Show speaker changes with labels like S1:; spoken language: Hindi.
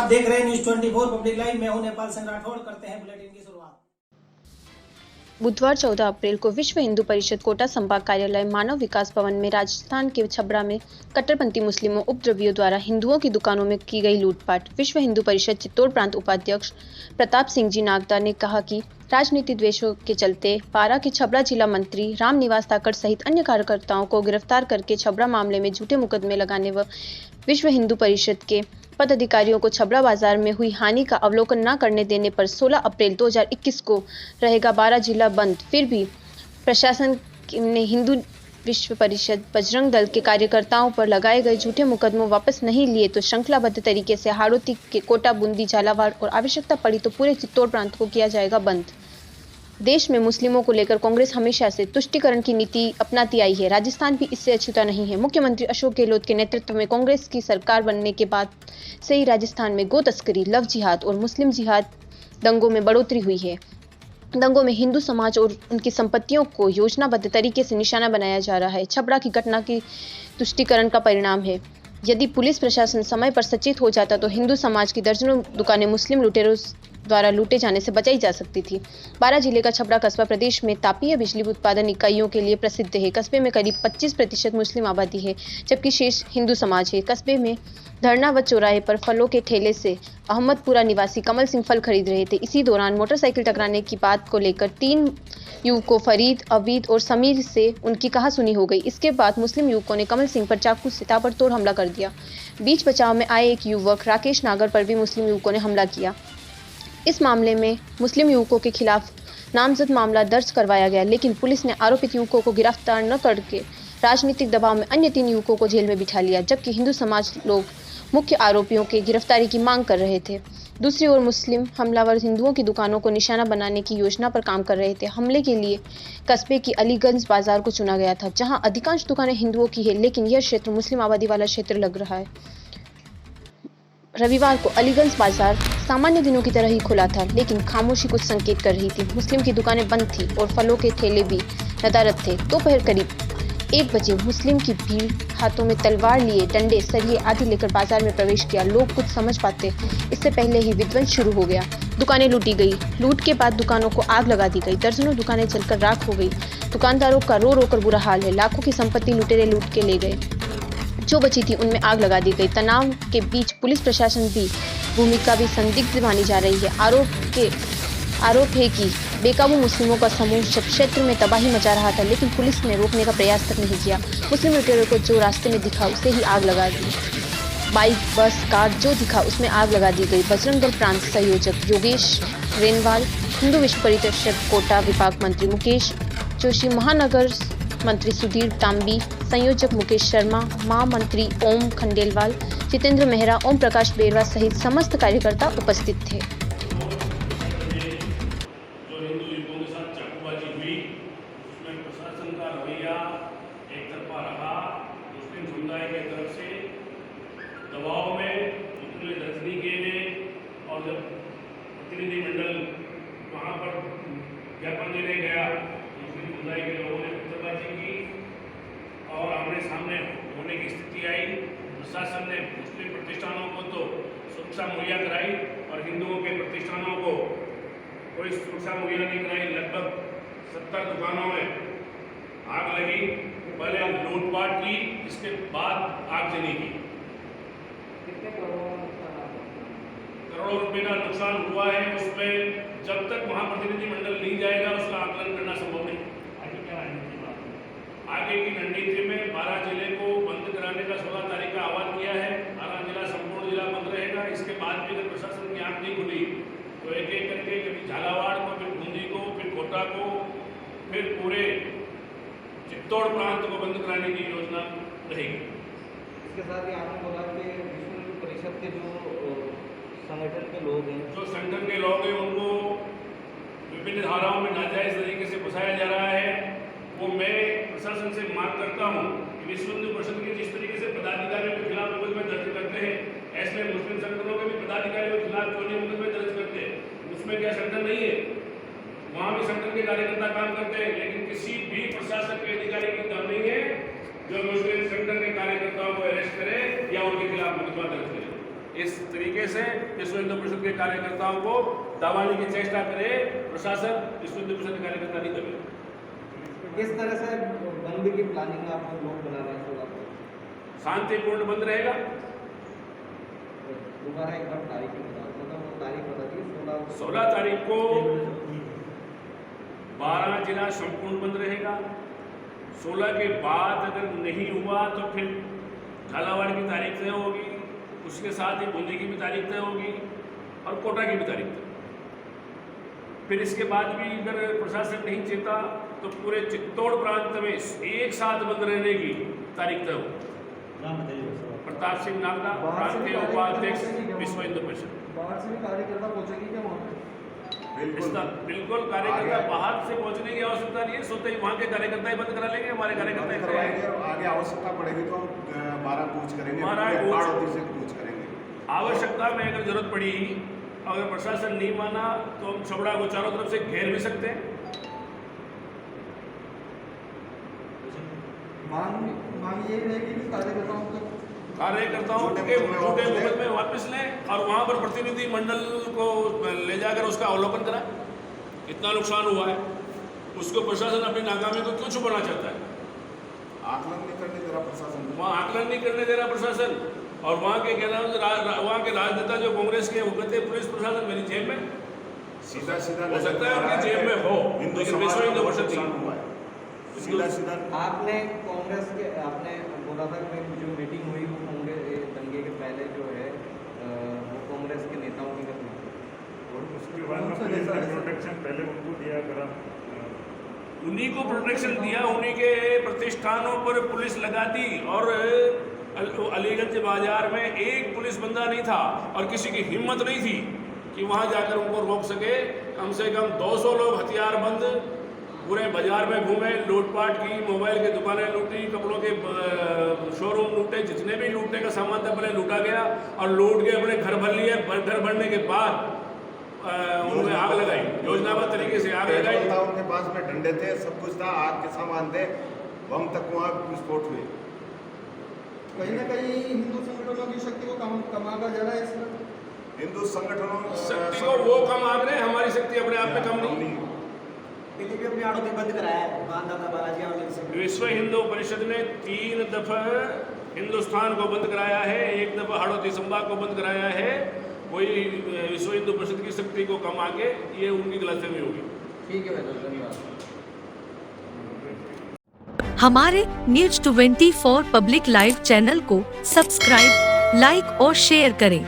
S1: आप देख रहे हैं न्यूज 24 पब्लिक लाइव। मैं हूं नेपाल सिंह राठौड़। करते हैं बुलेटिन की शुरुआत।
S2: बुधवार 14 अप्रैल को विश्व हिंदू परिषद कोटा संभाग कार्यालय मानव विकास भवन में राजस्थान के छबरा में कट्टरपंथी मुस्लिमों उपद्रवियों द्वारा हिंदुओं की दुकानों में की गई लूटपाट। विश्व हिंदू परिषद चित्तौड़ प्रांत उपाध्यक्ष प्रताप सिंह जी नागदा ने कहा कि राजनीतिक द्वेषों के चलते पारा के छबरा जिला मंत्री रामनिवास ताकड़ सहित अन्य कार्यकर्ताओं को गिरफ्तार करके छबरा मामले में झूठे मुकदमे लगाने व विश्व हिंदू परिषद के पदाधिकारियों को छबरा बाजार में हुई हानि का अवलोकन न करने देने पर 16 अप्रैल 2021 को रहेगा 12 जिला बंद। फिर भी प्रशासन ने हिंदू विश्व परिषद बजरंग दल के कार्यकर्ताओं पर लगाए गए झूठे मुकदमों वापस नहीं लिए तो श्रृंखलाबद्ध तरीके से हाड़ौती के कोटा, बूंदी, झालावाड़ और आवश्यकता पड़ी तो पूरे चित्तौड़ प्रांत को किया जाएगा बंद। देश में मुस्लिमों को लेकर कांग्रेस हमेशा से तुष्टीकरण की नीति अपनाती आई है। राजस्थान भी इससे अछूता नहीं है। मुख्यमंत्री अशोक गहलोत के नेतृत्व में कांग्रेस की सरकार बनने के बाद से ही राजस्थान में गो तस्करी, लव जिहाद और मुस्लिम जिहाद दंगों में बढ़ोतरी हुई है। दंगों में हिंदू समाज और उनकी संपत्तियों को योजनाबद्ध तरीके से निशाना बनाया जा रहा है। छबरा की घटना की तुष्टीकरण का परिणाम है। यदि पुलिस प्रशासन समय पर सचेत हो जाता तो हिंदू समाज की दर्जनों दुकानें मुस्लिम लुटेरों द्वारा लूटे जाने से बचाई जा सकती थी। 12 जिले का छबरा कस्बा प्रदेश में तापीय बिजली उत्पादन इकाइयों के लिए प्रसिद्ध है। कस्बे में करीब 25% मुस्लिम आबादी है, जबकि शेष हिंदू समाज है। कस्बे में धरना व चौराहे पर फलों के ठेले से अहमदपुरा निवासी कमल सिंह फल खरीद रहे थे। इसी दौरान मोटरसाइकिल टकराने की बात को लेकर 3 युवकों फरीद, अवीद और समीर से उनकी कहासुनी हो गई। इसके बाद मुस्लिम युवकों ने कमल सिंह पर चाकू से ताबड़तोड़ हमला कर दिया। बीच बचाव में आए एक युवक राकेश नागर पर भी मुस्लिम युवकों ने हमला किया। इस मामले में मुस्लिम युवकों के खिलाफ नामजद मामला दर्ज करवाया गया, लेकिन पुलिस ने आरोपित युवकों को गिरफ्तार न करके राजनीतिक दबाव में अन्य 3 युवकों को जेल में बिठा लिया, जबकि हिंदू समाज लोग मुख्य आरोपियों के गिरफ्तारी की मांग कर रहे थे। दूसरी ओर मुस्लिम हमलावर हिंदुओं की दुकानों को निशाना बनाने की योजना पर काम कर रहे थे। हमले के लिए कस्बे की अलीगंज बाजार को चुना गया था, जहां अधिकांश दुकानें हिंदुओं की है, लेकिन यह क्षेत्र मुस्लिम आबादी वाला क्षेत्र लग रहा है। रविवार को अलीगंज बाजार सामान्य दिनों की तरह ही खुला था, लेकिन खामोशी कुछ संकेत कर रही थी। मुस्लिम की दुकानें बंद थी और फलों के ठेले भी नदारद थे। दोपहर करीब 1 बजे मुस्लिम की भीड़ हाथों में तलवार लिए, डंडे, सरिये आदि लेकर बाजार में प्रवेश किया। लोग कुछ समझ पाते इससे पहले ही विध्वंस शुरू हो गया। दुकानें लूटी गई। लूट के बाद दुकानों को आग लगा दी गई। दर्जनों दुकानें जलकर राख हो गई। दुकानदारों का रो रो कर बुरा हाल है। लाखों की संपत्ति लुटेरे लूट के ले गए। जो बची थी उनमें आग लगा दी गई। तनाव के बीच पुलिस प्रशासन की भूमिका भी संदिग्ध मानी जा रही है। आरोप है कि बेकाबू मुस्लिमों का समूह जब क्षेत्र में तबाही मचा रहा था, लेकिन पुलिस ने रोकने का प्रयास तक नहीं किया। मुस्लिम लुटेरों को जो रास्ते में दिखा उसे ही आग लगा दी। बाइक, बस, कार जो दिखा उसमें आग लगा दी गई। बजरंग दल प्रांत संयोजक योगेश रेनवाल, हिंदू विश्व परिषद कोटा विभाग मंत्री मुकेश जोशी, महानगर मंत्री सुधीर तांबी, संयोजक मुकेश शर्मा, महामंत्री ओम खंडेलवाल, जितेंद्र मेहरा, ओम प्रकाश बेरवा सहित समस्त कार्यकर्ता उपस्थित थे।
S3: जो हिंदू युवकों के साथ चाकूबाजी हुई, उसमें प्रशासन का रवैया एक तरफा रहा। मुस्लिम समुदाय की तरफ से दबाव में मुकदमे दर्ज नहीं किए गए और जब प्रतिनिधिमंडल वहाँ पर ज्ञापन देने गया, मुस्लिम समुदाय के लोगों ने पत्थरबाजी की और आमने सामने होने की स्थिति आई। प्रशासन ने मुस्लिम प्रतिष्ठानों को तो सुरक्षा मुहैया कराई और हिंदुओं के प्रतिष्ठानों को कोई सुरक्षा मुहैया नहीं कराई। लगभग 70 दुकानों में आग लगी। पहले लूटपाट की, इसके बाद आगजनी की।
S4: कितने
S3: करोड़ों रुपए का नुकसान हुआ है। उसमें जब तक वहाँ प्रतिनिधिमंडल नहीं जाएगा उसका आकलन करना संभव नहीं। आगे की रणनीति में 12 जिले को बंद कराने का 16 तारीख का आह्वान किया है। 12 जिला संपूर्ण जिला बंद रहेगा। इसके बाद भी अगर प्रशासन की आंख नहीं खुली तो एक एक करके कभी झालावाड़ को, फिर बूंदी को, फिर कोटा को, फिर पूरे चित्तौड़ प्रांत को बंद कराने की योजना रहेगी।
S4: इसके साथ ही आपने बोला कि विश्व हिंदू परिषद के जो संगठन के लोग हैं,
S3: जो संगठन के लोग हैं उनको विभिन्न धाराओं में नाजायज तरीके से फंसाया जा रहा है। वो मैं प्रशासन से मांग करता हूँ कि विश्व हिंदू परिषद के जिस तरीके से पदाधिकारियों के खिलाफ मुकदमे दर्ज करते हैं, ऐसे मुस्लिम संगठनों के भी पदाधिकारियों के खिलाफ क्यों नहीं मुकदमे दर्ज करते हैं? उसमें क्या संगठन नहीं है? वहाँ भी संगठन के कार्यकर्ता काम करते हैं, लेकिन किसी भी प्रशासन के अधिकारी की दम नहीं है जो मुस्लिम संगठन के कार्यकर्ताओं को अरेस्ट करे या उनके खिलाफ मुकदमा दर्ज करे। इस तरीके से विश्व हिंदू परिषद के कार्यकर्ताओं को दबाने की चेष्टा करे प्रशासन, विश्व हिंदू परिषद के कार्यकर्ता नहीं करे।
S4: किस तरह से बंद की प्लानिंग आप लोग बना रहे हैं 16 को?
S3: शांतिपूर्ण बंद रहेगा।
S4: दोबारा एक बार तारीख बता, मतलब वो तारीख बता दी
S3: 16 तारीख को 12 जिला संपूर्ण बंद रहेगा। 16 के बाद अगर नहीं हुआ तो फिर झालावाड़ की तारीख तय होगी, उसके साथ ही बूंदी की भी तारीख तय होगी और कोटा की भी तारीख तय। फिर इसके बाद भी अगर प्रशासन नहीं चेता तो पूरे चित्तौड़ प्रांत में एक साथ बंद रहने की तारीख तय होगी। प्रताप सिंह नागदा, प्रांतीय उपाध्यक्ष, विश्व हिंदू परिषद।
S4: बाहर से भी कार्यकर्ता पहुंचेगी क्या वहाँ पे?
S3: बिल्कुल कार्यकर्ता बाहर से पहुंचने की आवश्यकता नहीं है, सोते ही वहाँ के कार्यकर्ता ही बंद करा लेंगे। हमारे कार्यकर्ता
S5: करवाएंगे और आगे आवश्यकता पड़ेगी तो हम 12 कूच करेंगे, से कूच करेंगे।
S3: आवश्यकता में अगर जरूरत पड़ी, अगर प्रशासन नहीं माना तो हम छबड़ा को चारों तरफ से घेर भी सकते हैं।
S4: मांग यही रहेगी कि
S3: कार्यकर्ताओं के झूठे मुकदमे में वापस लें और वहाँ पर प्रतिनिधि मंडल को ले जाकर उसका अवलोकन कराएं। इतना नुकसान हुआ है, उसको प्रशासन अपनी नाकामी को क्यों छुपाना चाहता है?
S5: आकलन नहीं करने दे रहा प्रशासन,
S3: वहाँ आकलन नहीं करने दे रहा प्रशासन। और वहाँ के वहाँ के राजनेता जो कांग्रेस के, वो कहते हैं पुलिस प्रशासन मेरी जेब में।
S5: सीधा
S3: हो सकता है उनकी जेब में हो, लेकिन विश्व हिंदू परिषद
S5: हुआ है। सीधा
S4: आपने कांग्रेस के, आपने बोला था कि जो मीटिंग हुई वो कांग्रेस दंगे के पहले जो है वो कांग्रेस के नेताओं की करनी
S6: और उसके बाद में पुलिस ने प्रोटेक्शन पहले उनको दिया करा,
S3: उन्हीं को प्रोटेक्शन दिया, उन्हीं के प्रतिष्ठानों पर पुलिस लगा दी। और अलीगंज बाजार में एक पुलिस बंदा नहीं था और किसी की हिम्मत नहीं थी कि वहाँ जाकर उनको रोक सके। कम से कम 200 लोग हथियार बंद पूरे बाजार में घूमे, लूटपाट की, मोबाइल की दुकानें लूटी, कपड़ों के शोरूम लूटे, जितने भी लूटने का सामान था पहले लूटा गया और लूट के अपने घर भर लिए। घर भरने के बाद उन्होंने आग लगाई, योजनाबद्ध तरीके से आग लगाई।
S5: उनके पास में डंडे थे, सब कुछ था, आग के सामान थे, बम तक वहाँ विस्फोट हुए।
S4: कहीं ना कहीं हिंदू संगठनों की शक्ति को कम आगा जा रहा है इसमें।
S5: हिंदू संगठनों
S3: शक्ति को वो कम आग रहे, हमारी शक्ति अपने आप में कम नहीं।
S7: बीजेपी अपने आड़ों में बंद कराया है, दुकानदाता बालाजी आड़ों।
S3: विश्व हिंदू परिषद ने 3 दफा हिंदुस्तान को बंद कराया है, 1 दफा हाड़ौती संभाग को बंद कराया है। कोई विश्व हिंदू परिषद की शक्ति को कम आके ये उनकी गलतफहमी होगी।
S4: ठीक है भाई, धन्यवाद।
S8: हमारे News 24 पब्लिक लाइव चैनल को सब्सक्राइब, लाइक और शेयर करें।